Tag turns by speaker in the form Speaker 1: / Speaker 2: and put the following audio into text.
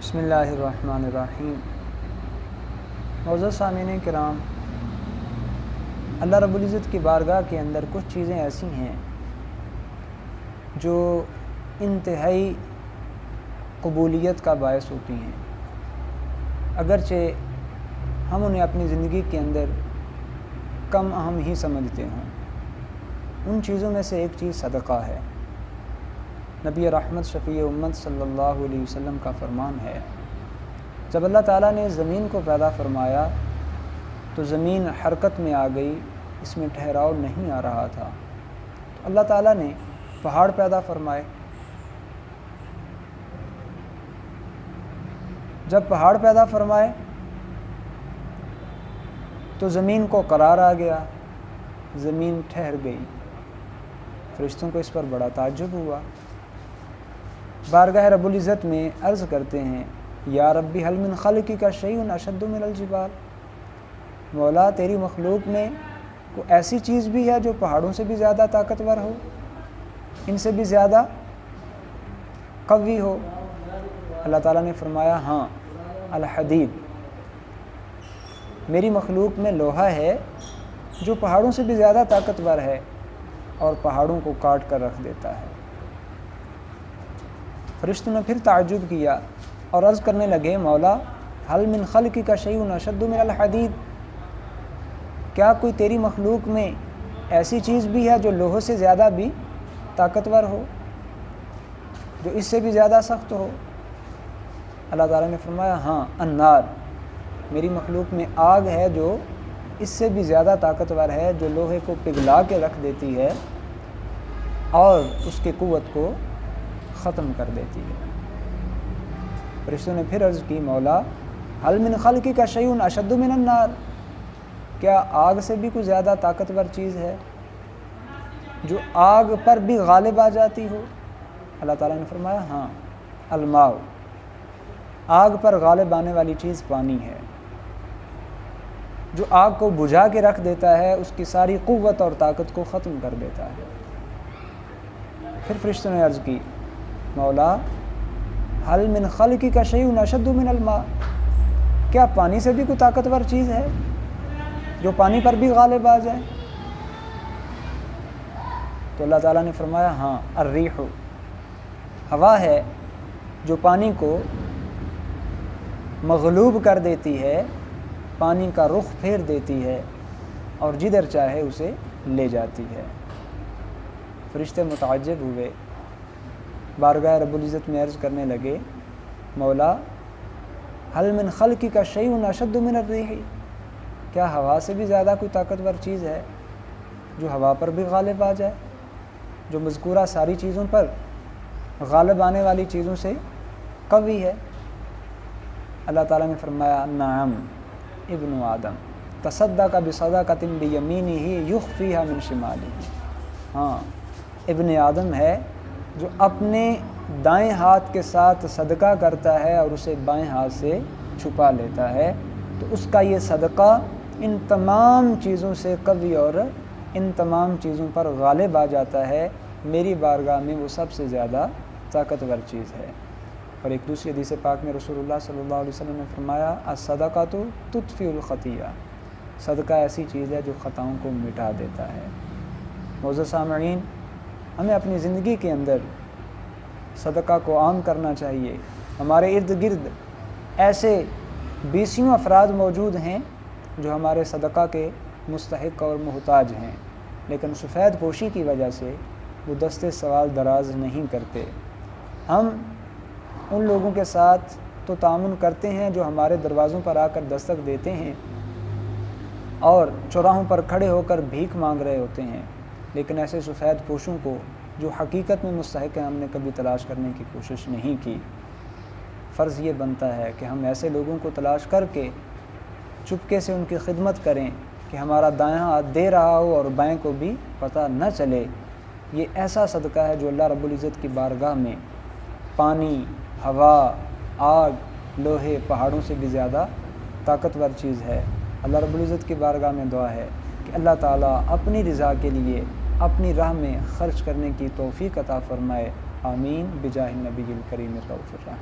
Speaker 1: بسم اللہ الرحمن الرحیم۔ معزز سامعین کرام، اللہ رب العزت کی بارگاہ کے اندر کچھ چیزیں ایسی ہیں جو انتہائی قبولیت کا باعث ہوتی ہیں، اگرچہ ہم انہیں اپنی زندگی کے اندر کم اہم ہی سمجھتے ہوں۔ ان چیزوں میں سے ایک چیز صدقہ ہے۔ نبی رحمت شفیع امت صلی اللہ علیہ وسلم کا فرمان ہے، جب اللہ تعالیٰ نے زمین کو پیدا فرمایا تو زمین حرکت میں آ گئی، اس میں ٹھہراؤ نہیں آ رہا تھا، تو اللہ تعالیٰ نے پہاڑ پیدا فرمائے۔ جب پہاڑ پیدا فرمائے تو زمین کو قرار آ گیا، زمین ٹھہر گئی۔ فرشتوں کو اس پر بڑا تعجب ہوا، بارگاہ رب العزت میں عرض کرتے ہیں، یا ربی حل من خلقک شیء اشد من الجبال، مولا تیری مخلوق میں کوئی ایسی چیز بھی ہے جو پہاڑوں سے بھی زیادہ طاقتور ہو، ان سے بھی زیادہ قوی ہو؟ اللہ تعالیٰ نے فرمایا، ہاں، الحدید، میری مخلوق میں لوہا ہے جو پہاڑوں سے بھی زیادہ طاقتور ہے اور پہاڑوں کو کاٹ کر رکھ دیتا ہے۔ فرشتوں نے پھر تعجب کیا اور عرض کرنے لگے، مولا حل من خلقک شیء اشد من الحدید، کیا کوئی تیری مخلوق میں ایسی چیز بھی ہے جو لوہے سے زیادہ بھی طاقتور ہو، جو اس سے بھی زیادہ سخت ہو؟ اللہ تعالیٰ نے فرمایا، ہاں، النار، میری مخلوق میں آگ ہے جو اس سے بھی زیادہ طاقتور ہے، جو لوہے کو پگھلا کے رکھ دیتی ہے اور اس کی قوت کو ختم کر دیتی ہے۔ فرشتوں نے پھر عرض کی، مولا حل من خلقک شیء اشد من النار، کیا آگ سے بھی کوئی زیادہ طاقتور چیز ہے جو آگ پر بھی غالب آ جاتی ہو؟ اللہ تعالیٰ نے فرمایا، ہاں، الماء، آگ پر غالب آنے والی چیز پانی ہے، جو آگ کو بجھا کے رکھ دیتا ہے، اس کی ساری قوت اور طاقت کو ختم کر دیتا ہے۔ پھر فرشتوں نے عرض کی، مولا حل من خلقک شیء اشد من الماء، کیا پانی سے بھی کوئی طاقتور چیز ہے جو پانی پر بھی غالب آ جائے؟ تو اللہ تعالیٰ نے فرمایا، ہاں، الریح، ہوا ہے جو پانی کو مغلوب کر دیتی ہے، پانی کا رخ پھیر دیتی ہے اور جدھر چاہے اسے لے جاتی ہے۔ فرشتے متعجب ہوئے، بارگاہ رب العزت میں عرض کرنے لگے، مولا حل من خلقک شیء اشد من الریح، کیا ہوا سے بھی زیادہ کوئی طاقتور چیز ہے جو ہوا پر بھی غالب آ جائے، جو مذکورہ ساری چیزوں پر غالب آنے والی چیزوں سے قوی ہے؟ اللہ تعالیٰ نے فرمایا، نعم ابن آدم تصدق بصدقۃ بیمینہ یخفیہا من شمالہ، ہاں، ابن آدم ہے جو اپنے دائیں ہاتھ کے ساتھ صدقہ کرتا ہے اور اسے بائیں ہاتھ سے چھپا لیتا ہے، تو اس کا یہ صدقہ ان تمام چیزوں سے قوی اور ان تمام چیزوں پر غالب آ جاتا ہے، میری بارگاہ میں وہ سب سے زیادہ طاقتور چیز ہے۔ اور ایک دوسری حدیث پاک میں رسول اللہ صلی اللہ علیہ وسلم نے فرمایا، الصدقۃ تطفئ الخطیہ، صدقہ ایسی چیز ہے جو خطاؤں کو مٹا دیتا ہے۔ معزز سامعین، ہمیں اپنی زندگی کے اندر صدقہ کو عام کرنا چاہیے۔ ہمارے ارد گرد ایسے بیسیوں افراد موجود ہیں جو ہمارے صدقہ کے مستحق اور محتاج ہیں، لیکن سفید پوشی کی وجہ سے وہ دستے سوال دراز نہیں کرتے۔ ہم ان لوگوں کے ساتھ تو تعاون کرتے ہیں جو ہمارے دروازوں پر آ کر دستک دیتے ہیں اور چوراہوں پر کھڑے ہو کر بھیک مانگ رہے ہوتے ہیں، لیکن ایسے سفید پوشوں کو جو حقیقت میں مستحق ہیں ہم نے کبھی تلاش کرنے کی کوشش نہیں کی۔ فرض یہ بنتا ہے کہ ہم ایسے لوگوں کو تلاش کر کے چپکے سے ان کی خدمت کریں کہ ہمارا دایاں ہاتھ دے رہا ہو اور بائیں کو بھی پتہ نہ چلے۔ یہ ایسا صدقہ ہے جو اللہ رب العزت کی بارگاہ میں پانی، ہوا، آگ، لوہے، پہاڑوں سے بھی زیادہ طاقتور چیز ہے۔ اللہ رب العزت کی بارگاہ میں دعا ہے کہ اللہ تعالیٰ اپنی رضا کے لیے اپنی راہ میں خرچ کرنے کی توفیق عطا فرمائے۔ آمین، بجاہ النبی الکریم الرؤوف الرحیم۔